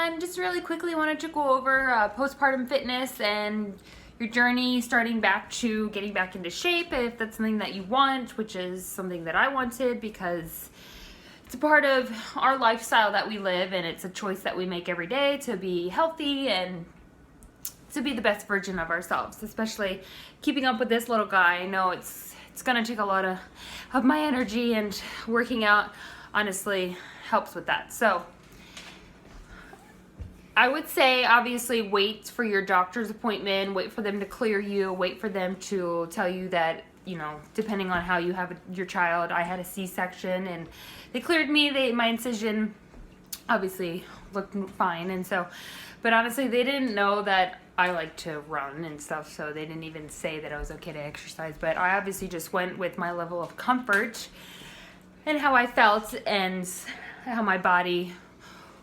everyone. Just really quickly wanted to go over postpartum fitness and your journey starting back to getting back into shape if that's something that you want, which is something that I wanted because it's a part of our lifestyle that we live, and it's a choice that we make every day to be healthy and to be the best version of ourselves, especially keeping up with this little guy. I know it's gonna take a lot of my energy, and working out honestly helps with that. So I would say obviously wait for your doctor's appointment, wait for them to clear you, wait for them to tell you that, you know, depending on how you have your child. I had a C-section and they cleared me. My incision obviously looked fine, and so, but honestly they didn't know that I like to run and stuff, so they didn't even say that I was okay to exercise. But I obviously just went with my level of comfort and how I felt and how my body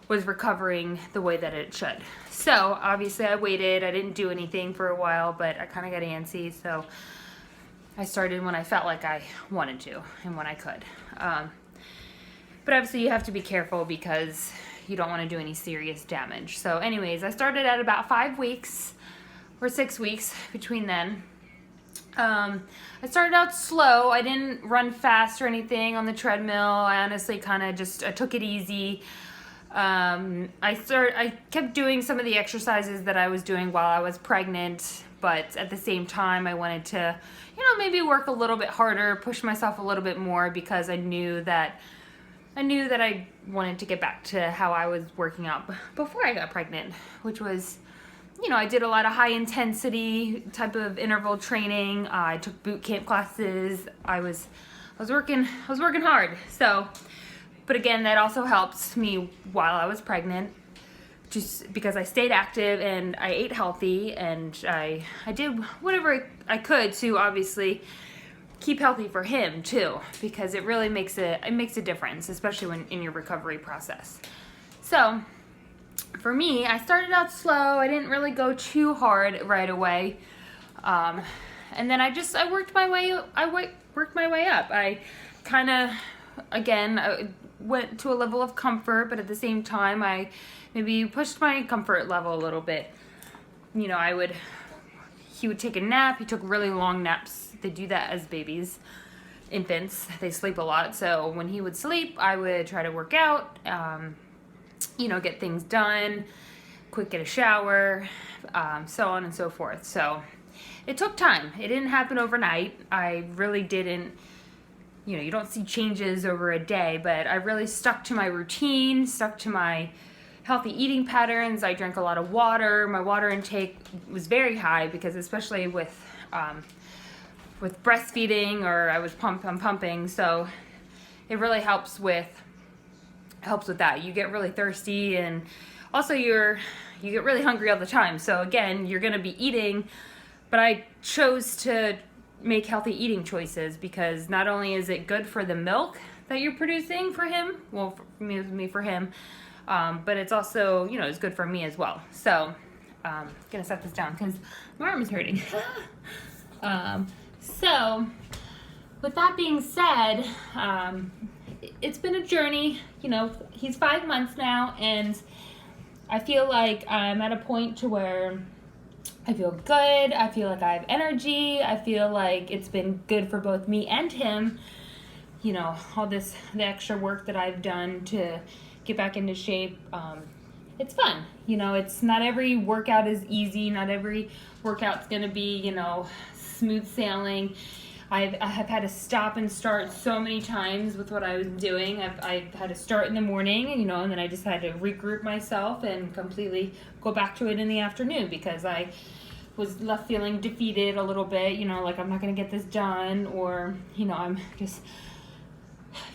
was recovering the way that it should. So obviously I waited. I didn't do anything for a while, but I kind of got antsy, so I started when I felt like I wanted to and when I could. But obviously you have to be careful because you don't want to do any serious damage. So anyways, I started at about 5 weeks or 6 weeks between then. I started out slow. I didn't run fast or anything on the treadmill. I honestly kind of just took it easy. I kept doing some of the exercises that I was doing while I was pregnant, but at the same time I wanted to, you know, maybe work a little bit harder, push myself a little bit more, because I knew that I wanted to get back to how I was working out before I got pregnant, which was, you know, I did a lot of high intensity type of interval training. I took boot camp classes. I was working hard. So, but again, that also helped me while I was pregnant, just because I stayed active and I ate healthy, and I did whatever I could to obviously keep healthy for him too, because it really makes a difference, especially when in your recovery process. So for me, I started out slow. I didn't really go too hard right away, and then I worked my way up. I kind of, again, I went to a level of comfort, but at the same time I maybe pushed my comfort level a little bit. You know, he would take a nap. He took really long naps. They do that as babies, infants. They sleep a lot. So when he would sleep, I would try to work out, you know, get things done, quick get a shower, so on and so forth. So it took time. It didn't happen overnight. I really didn't, you know, you don't see changes over a day, but I really stuck to my routine, stuck to my healthy eating patterns. I drank a lot of water. My water intake was very high because, especially with breastfeeding, or I'm pumping, so it really helps with that. You get really thirsty, and also you get really hungry all the time. So again, you're going to be eating, but I chose to make healthy eating choices because not only is it good for the milk that you're producing for him, well, for him, but it's also, you know, it's good for me as well. So I'm gonna set this down because my arm is hurting. So with that being said, it's been a journey. You know, he's 5 months now, and I feel like I'm at a point to where I feel good. I feel like I have energy. I feel like it's been good for both me and him. You know, the extra work that I've done to get back into shape. It's fun. You know, it's not every workout is easy. Not every workout's going to be, you know, smooth sailing. I have had to stop and start so many times with what I was doing. I've had to start in the morning, you know, and then I just had to regroup myself and completely go back to it in the afternoon because I was left feeling defeated a little bit, you know, like I'm not going to get this done, or, you know, I'm just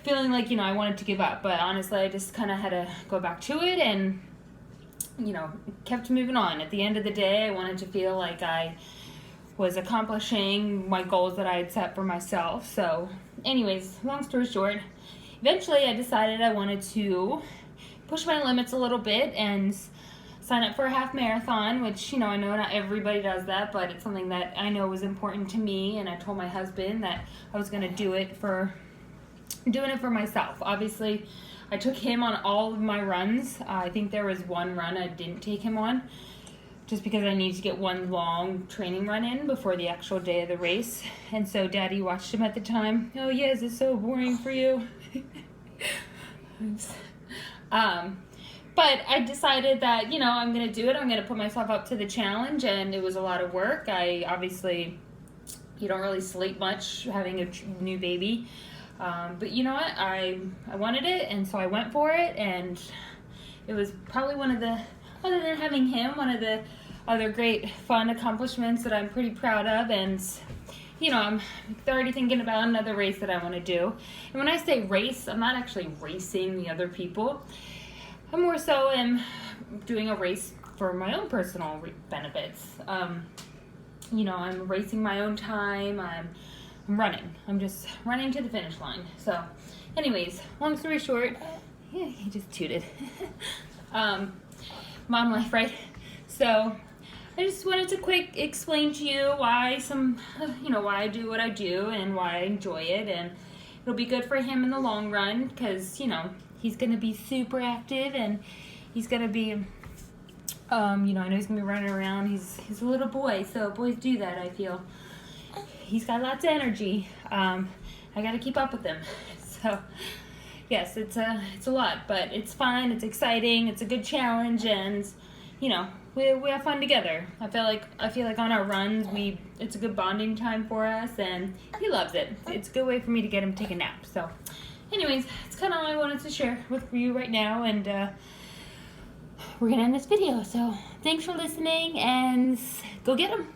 feeling like, you know, I wanted to give up. But honestly, I just kind of had to go back to it and, you know, kept moving on. At the end of the day, I wanted to feel like I was accomplishing my goals that I had set for myself. So anyways, long story short, eventually I decided I wanted to push my limits a little bit and sign up for a half marathon, which, you know not everybody does that, but it's something that I know was important to me, and I told my husband that I was going to doing it for myself. Obviously, I took him on all of my runs. I think there was one run I didn't take him on, just because I needed to get one long training run in before the actual day of the race. And so Daddy watched him at the time. Oh yes, it's so boring for you. But I decided that, you know, I'm going to do it. I'm going to put myself up to the challenge, and it was a lot of work. You don't really sleep much having a new baby. But you know what? I wanted it, and so I went for it, and it was probably one of the, other than having him, one of the other great fun accomplishments that I'm pretty proud of. And you know, I'm already thinking about another race that I want to do. And when I say race, I'm not actually racing the other people. I more so am doing a race for my own personal benefits. You know, I'm racing my own time. I'm running. I'm just running to the finish line. So, anyways, long story short, yeah, he just tooted. Mom life, right? So, I just wanted to quick explain to you why why I do what I do and why I enjoy it, and it'll be good for him in the long run, because, you know, he's going to be super active, and he's going to be, I know he's going to be running around. He's a little boy, so boys do that, I feel. He's got lots of energy. I got to keep up with him. So, yes, it's a lot, but it's fun, it's exciting, it's a good challenge, and, you know, we have fun together. I feel like on our runs, it's a good bonding time for us, and he loves it. It's a good way for me to get him to take a nap. So, anyways, it's kind of all I wanted to share with you right now, and we're gonna end this video. So, thanks for listening, and go get him.